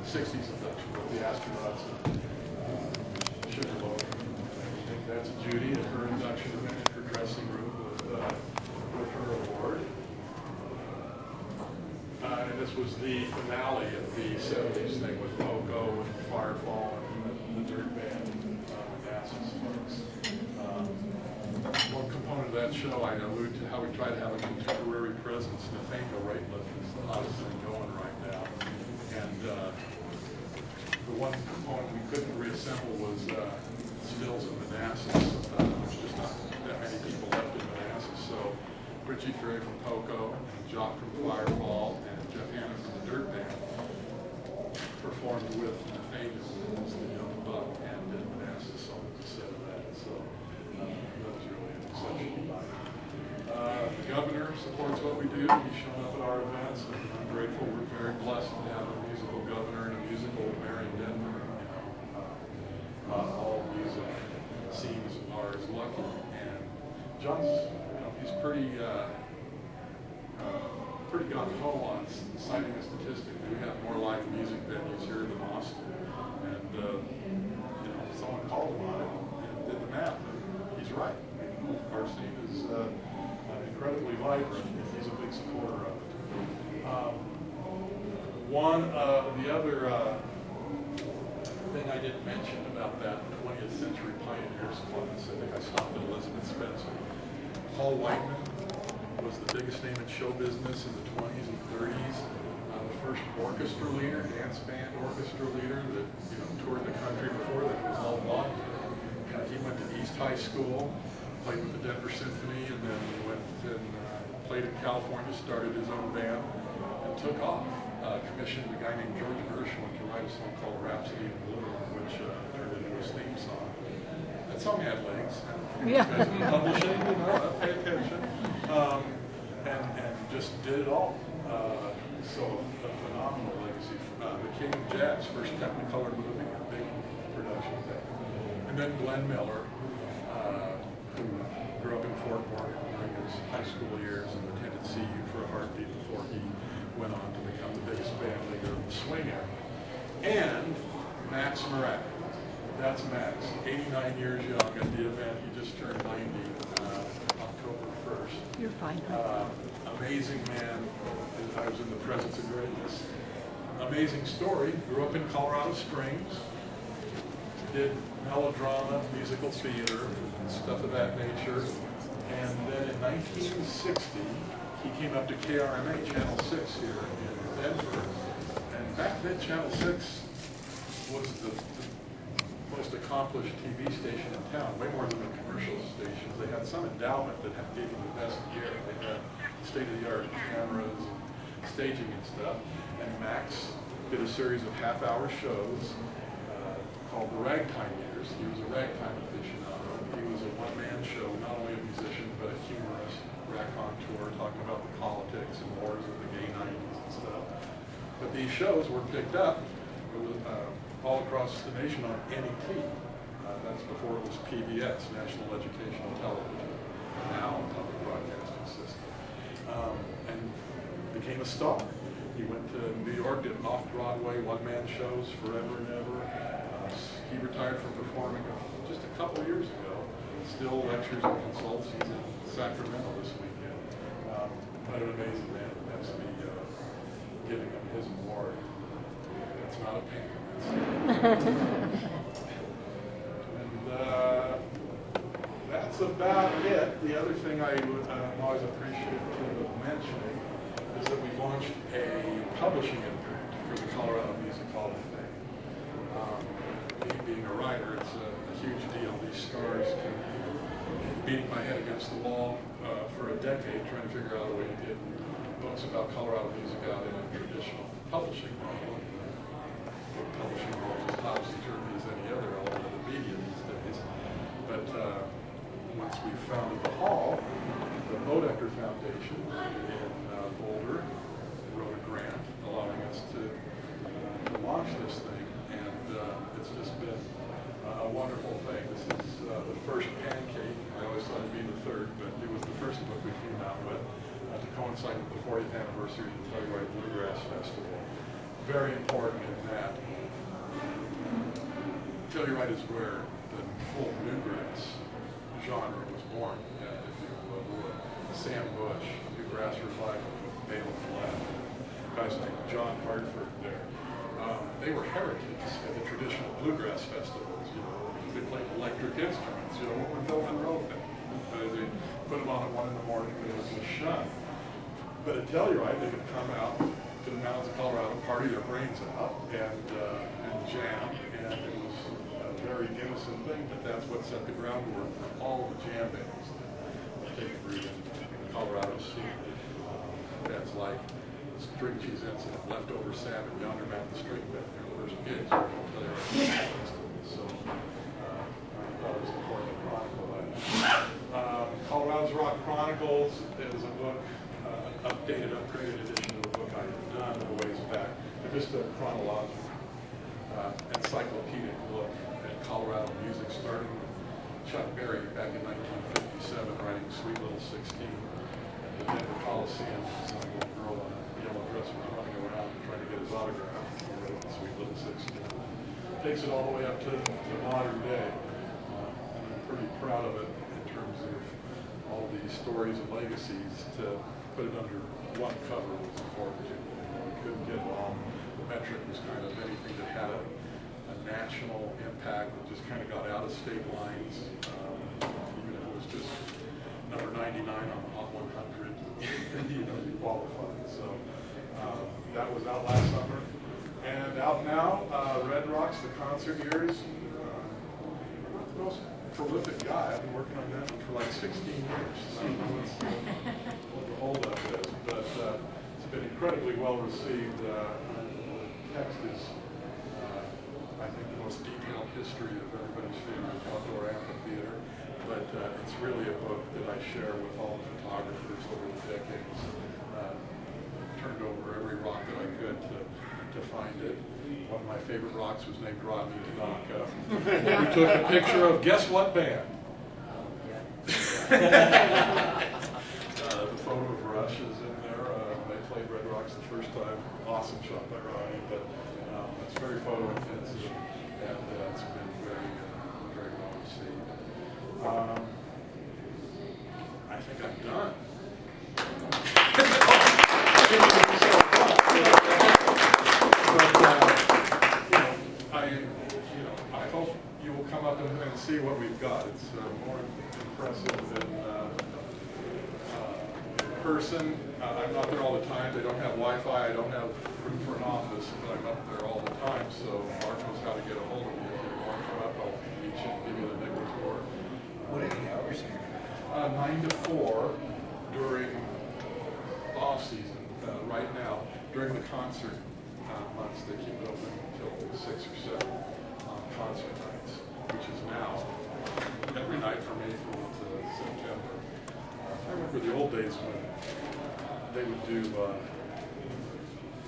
60s induction with the astronauts and Sugarloaf. I think that's Judy at her induction event in her dressing room with her award. And this was the finale of the 70s thing with Poco and Firefall and the Dirt Band and NASA's folks. One component of that show, I allude to how we try to have a contemporary presence. Nathaniel Rateliff is the hottest thing going right now. And the one component we couldn't reassemble was stills of Manassas. There's just not that many people left in Manassas. So Richie Furay from Poco, and Jock from Firefall, and Jeff Hanna from the Dirt Band performed with Nathaniel as the young buck and did Manassas songs instead of that. So that was really an exceptional night. The governor supports what we do. He's shown up at our events, and I'm grateful. We're very blessed to have a musical governor and a musical mayor in Denver. All music scenes are as lucky. And John's, he's pretty gung-ho on citing a statistic. We have more live music venues here than Austin. And, someone called him on it and did the math. And he's right. Our scene is incredibly vibrant, and he's a big supporter of it. One of the other thing I didn't mention about that 20th century pioneers class, I think I stopped at Elizabeth Spencer. Paul Whiteman was the biggest name in show business in the 20s and 30s. The first orchestra leader, dance band orchestra leader that toured the country before that was all voluntary. He went to East High School, played with the Denver Symphony, and then went and played in California, started his own band, and took off. commissioned a guy named George Gershwin to write a song called Rhapsody in Blue, which turned into his theme song. That song had legs. Yeah. You guys have been publishing, you know, pay attention. And just did it all. So a phenomenal legacy. The King of Jazz, first Technicolor movie, a big production thing. And then Glenn Miller, who grew up in Fort Worth during his high school years and attended CU for a heartbeat before he went on to become the biggest band leader of the swing era. And Max Morak. That's Max, 89 years young at the event. He just turned 90 October 1st. You're fine. Amazing man. I was in the presence of greatness. Amazing story. Grew up in Colorado Springs. Did melodrama, musical theater, stuff of that nature. And then in 1960, he came up to KRMA, Channel 6 here in Denver. And back then, Channel 6 was the most accomplished TV station in town, way more than the commercial stations. They had some endowment that gave them the best gear. They had state-of-the-art cameras and staging and stuff. And Max did a series of half-hour shows called The Ragtime Years. He was a ragtime aficionado. He was a one-man show, not only a musician, but a humorist, raconteur, talking about the politics and wars of the gay 90s and stuff. But these shows were picked up all across the nation on NET. That's before it was PBS, National Educational Television, now Public Broadcasting System. And became a star. He went to New York, did off-Broadway one-man shows forever and ever. He retired from performing just a couple years ago. Still lectures and consults. He's in Sacramento this weekend. But an amazing man. That's me giving him his award. It's not a pain. And that's about it. The other thing I'm always appreciative of mentioning is that we launched a publishing imprint for the Colorado Music Hall of Fame. Me being a writer, it's a huge deal. These stars can beating my head against the wall for a decade trying to figure out a way to get books about Colorado music out in a traditional publishing model. Publishing world is topsy-turvy as any other element of the media these days. But once we founded the hall, the Bodecker Foundation in Boulder wrote a grant allowing us to launch this thing, and it's just been a wonderful thing. This is the first Pancake. I always thought it'd be the third, but it was the first book we came out with to coincide with the 40th anniversary of the Telluride Bluegrass Festival. Very important in that Telluride is where the full bluegrass genre was born, if you would. Sam Bush, Bluegrass Revival, Bela Flatt, guys like John Hartford there. They were heretics at the traditional bluegrass festivals. You know, they played electric instruments. You know, what would Bill Monroe think? They put them on at 1 in the morning when it was a shun. But at Telluride, they could come out to the mountains of Colorado, party their brains out, and jam. And it was a very innocent thing, but that's what set the groundwork for all the jam bands that take root in the Colorado scene. Bands like String Cheese Incident, Leftover Salmon, Yonder Mountain String Band, their first gigs were from Telluride. So I thought it was important to chronicle that. Colorado's Rock Chronicles is a book, updated, upgraded edition of the book I had done a ways back. Just a chronological, encyclopedic look at Colorado music, starting with Chuck Berry back in 1957, writing Sweet Little 16 at the Denver Coliseum. Some little girl in a yellow dress was running around trying to get his autograph. He wrote Sweet Little 16. Takes it all the way up to modern day. And I'm pretty proud of it in terms of all these stories and legacies. To put it under one cover was important. We couldn't get it all. The metric was kind of anything that had a national impact that just kind of got out of state lines. Even if it was just number 99 on the Hot 100, you know, you qualified. So that was out last summer. And out now, Red Rocks, the concert years. I'm not the most prolific guy. I've been working on that for like 16 years. So I don't know what the holdup is, but it's a been incredibly well received. The text is, I think, the most detailed history of everybody's favorite outdoor amphitheater. But it's really a book that I share with all the photographers over the decades. Turned over every rock that I could to find it. One of my favorite rocks was named Rodney Tanaka. We took a picture of, guess what band? The photo of Rush is in there. They played Red Rocks the first time. Awesome shot by Rodney, but it's very photo intensive, and it's been very, very well received. I think I'm done. I hope you will come up and see what we've got. It's more impressive than in person. I'm not there all the time. They don't have Wi-Fi. I don't have room for an office, but I'm up there all the time. So Mark knows how to get a hold of me. If you want to come up, I'll meet you and give you the nickel tour. What are the hours here? 9 to 4 during off season. Right now, during the concert months, they keep it open until 6 or 7 on concert nights, which is now every night from April to September. I remember the old days when they would do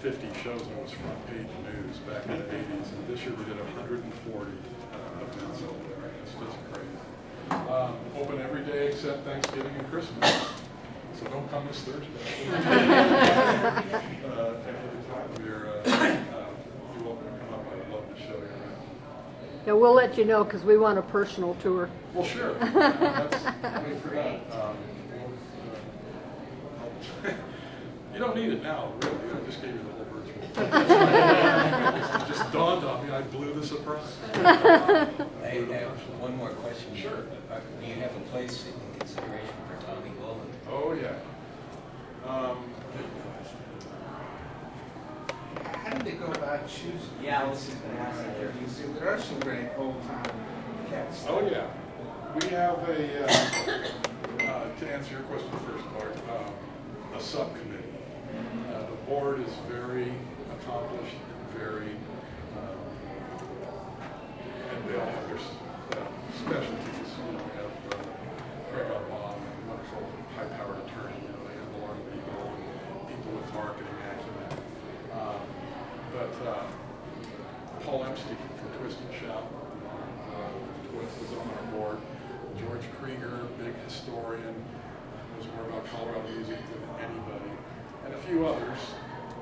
50 shows and it was front page news back in the 80s, and this year we did 140 events over there. It's just crazy. Open every day except Thanksgiving and Christmas. So don't come this Thursday. Any time you're welcome to come up. I'd love to show you around. Yeah, we'll let you know because we want a personal tour. Well, sure. That's, wait for that. You don't need it now, really. I just gave you the whole virtual. It just dawned on me. I blew the surprise. I have one more question. Sure. Do you have a place in consideration for Tommy Bolin? Oh, yeah. How did they go about choosing? Yeah, I was just going to ask that. There are some great old-time cats. Oh, yeah. We have to answer your question first, Clark, a subcommittee. The board is very accomplished and very, and they all have their specialties. We have Craig Armand, a wonderful high-powered attorney. They have Lauren Beagle and people with marketing acumen. But Paul Epstein from Twist and Shout was on our board. George Krieger, big historian, knows more about Colorado music than anybody, and a few others.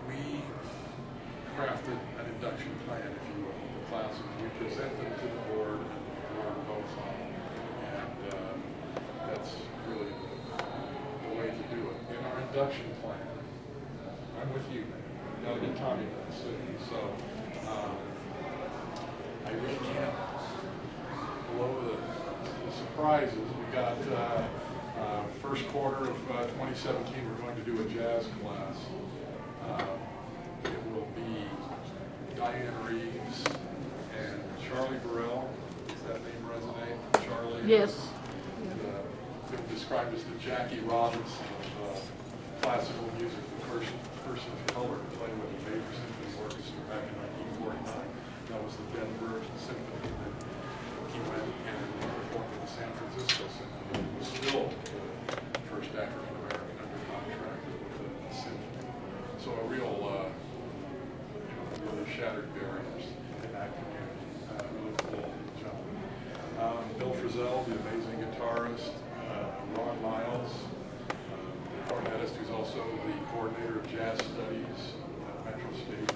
We crafted an induction plan, if you will, the classes. We present them to the board, and the board votes on them. And that's really the way to do it. In our induction plan, I'm with you, man. You gotta get Tommy to the city. So I really can't blow the surprises. We got first quarter of 2017, we're going to do a jazz class. It will be Diane Reeves and Charlie Burrell. Does that name resonate? Charlie? Yes. Been described as the Jackie Robinson of classical music, the first person of color to play with the Baker Symphony Orchestra back in 1949. That was the Denver Symphony that he went and performed with the San Francisco Symphony. He was still the first African American under contract with the symphony. So a real, really shattered barriers in that community. Really cool gentleman. Bill Frisell, the amazing guitarist. Ron Miles, the cornetist, who's also the coordinator of jazz studies at Metro State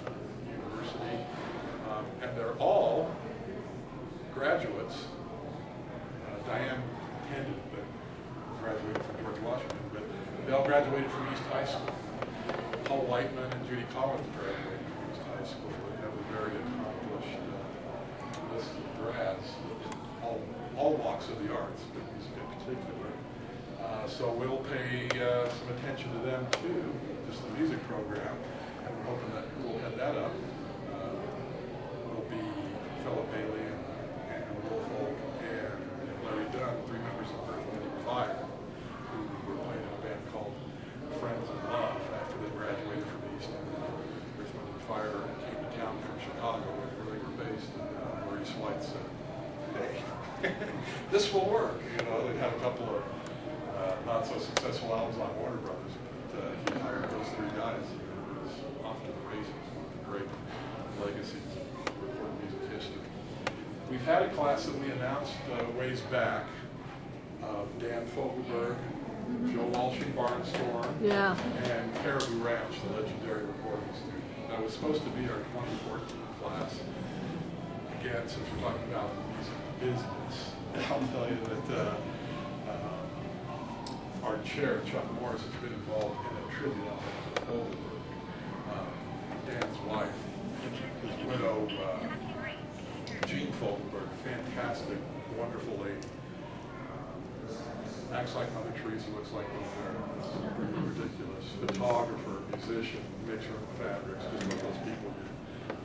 University. And they're all graduates. Diane Tandon, but graduated from George Washington, but they all graduated from East High School. Paul Whiteman and Judy Collins graduated from East High School. They have a very accomplished list of grads in all walks of the arts, but music in particular. So we'll pay some attention to them too, just the music program, and we're hoping that who will head that up will be Philip Bailey and Will Folk and Larry Dunn, 3 members of Earth, Wind & Fire, who were playing in a band called Friends in Love after they graduated from this will work. You know, they had a couple of not so successful albums on Warner Brothers, but he hired those three guys. It was off to the races. One of the great legacies of recorded music history. We've had a class that we announced ways back of Dan Fogelberg, Joe Walshing Barnstorm, Yeah. and Caribou Ranch, the legendary recording studio. That was supposed to be our 2014 class. Again, since we're talking about music business, I'll tell you that our chair, Chuck Morris, has been involved in a tribute album to Fogelberg. Dan's wife, his widow, Jean Fogelberg, fantastic, wonderful lady. Acts like Mother Teresa, looks like Mother Mary. It's pretty ridiculous. Photographer, musician, mixer of fabrics, just one of those people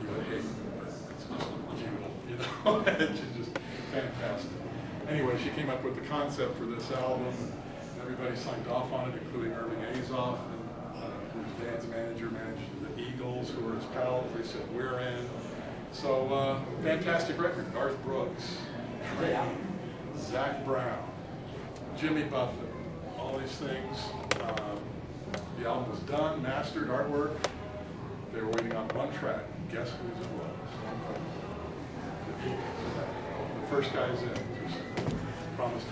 you would hate, but it's just beautiful, you know? She's just fantastic. Anyway, she came up with the concept for this album. Everybody signed off on it, including Irving Azoff, who's Dan's manager, managed the Eagles, who were his pals. They said, we're in. So, fantastic record. Garth Brooks, Trey, Zach Brown, Jimmy Buffett, all these things. The album was done, mastered, artwork. They were waiting on one track. Guess whose it was? The Eagles. The first guys in. Just promised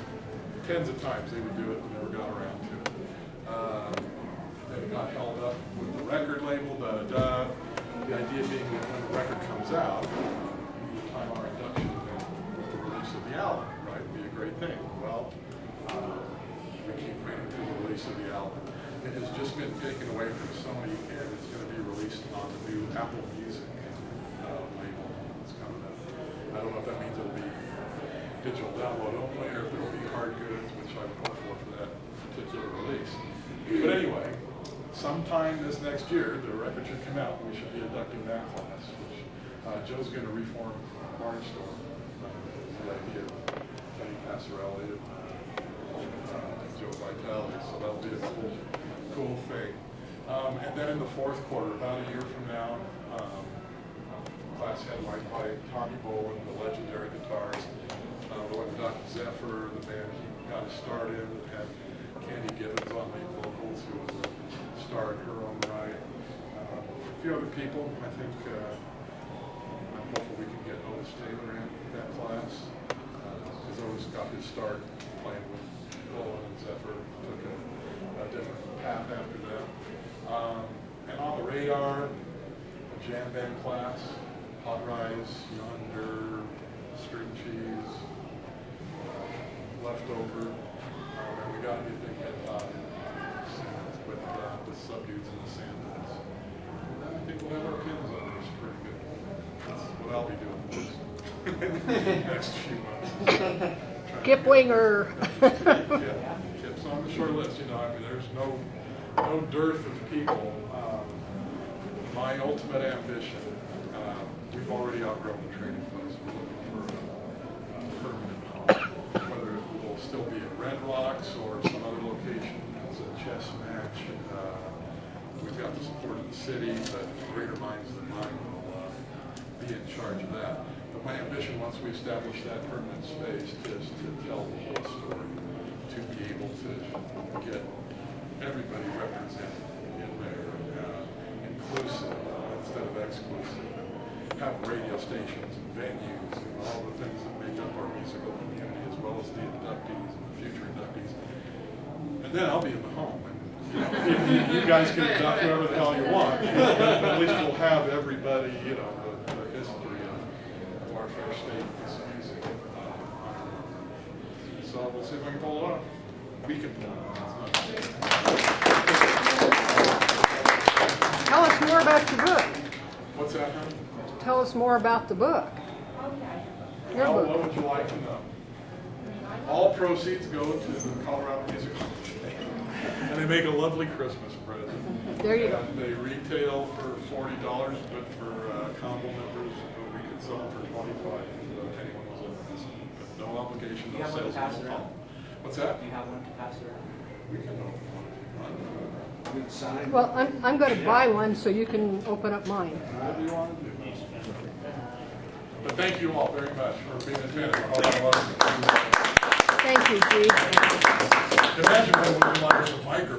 tens of times they would do it, but never got around to it. Then it got held up with the record label, da-da-da. The idea being that when the record comes out, we would time our induction event with the release of the album, right? It'd be a great thing. Well, we keep waiting for the release of the album. It has just been taken away from Sony, and it's going to be released on the new Apple Music label. It's coming up. I don't know if that means it'll be digital download only, or if it'll be hard goods, which I would hope for that particular release. But anyway, sometime this next year, the record should come out, and we should be inducting that class, which Joe's going to reform Barnstorm. The idea of Kenny Passarelli and Joe Vitale, so that'll be a cool thing. And then in the fourth quarter, about a year from now, class headlined by Tommy Bolin, the legendary guitarist, Roy Duck Zephyr, the band he got his start in, and Candy Gibbons on lead vocals, who was a star in her own right. A few other people, I think, I'm hopeful we can get Otis Taylor in that class, because Otis got his start playing with Bolin and Zephyr, took a different path after that. And on the radar, a jam band class, Hot Rise, Yonder, String Cheese, Leftover, and we got a new thing head with the Subdudes and the Sandals. And I think we'll have our pins on this pretty good. That's what I'll be doing the next few months. Kip Winger. Yeah, Kip's on the short list. You know, I mean, there's no dearth of people. My ultimate ambition, we've already outgrown the training place. We're looking for a permanent home, whether it will still be at Red Rocks or some other location as a chess match. We've got the support of the city, but greater minds than mine will be in charge of that. But my ambition, once we establish that permanent space, is to tell the whole story, to be able to get everybody represented in there, inclusive instead of exclusive, and have radio stations and venues and all the things that make up our musical community, as well as the inductees and the future inductees. And then I'll be in the home. And, you guys can induct whoever the hell you want, but at least we'll have everybody, the history of our fair state music. So we'll see if I can pull it off. We can pull it off. Tell us more about your book. What's that, honey? Tell us more about the book. Your What book. would you like to know? All proceeds go to the Colorado Music Hall of Fame, and they make a lovely Christmas present. There you go. And they retail for $40, but for combo members, we could sell them for $25 if anyone was interested. But no obligation, Do no you have one to sales. pass no around? call. What's that? Do you have one to pass around? We can open one if you want. We'd sign. Well, I'm going to buy one so you can open up mine. Whatever you want to do. But thank you all very much for being attentive. you, Chief. Imagine what it would be like with a microphone.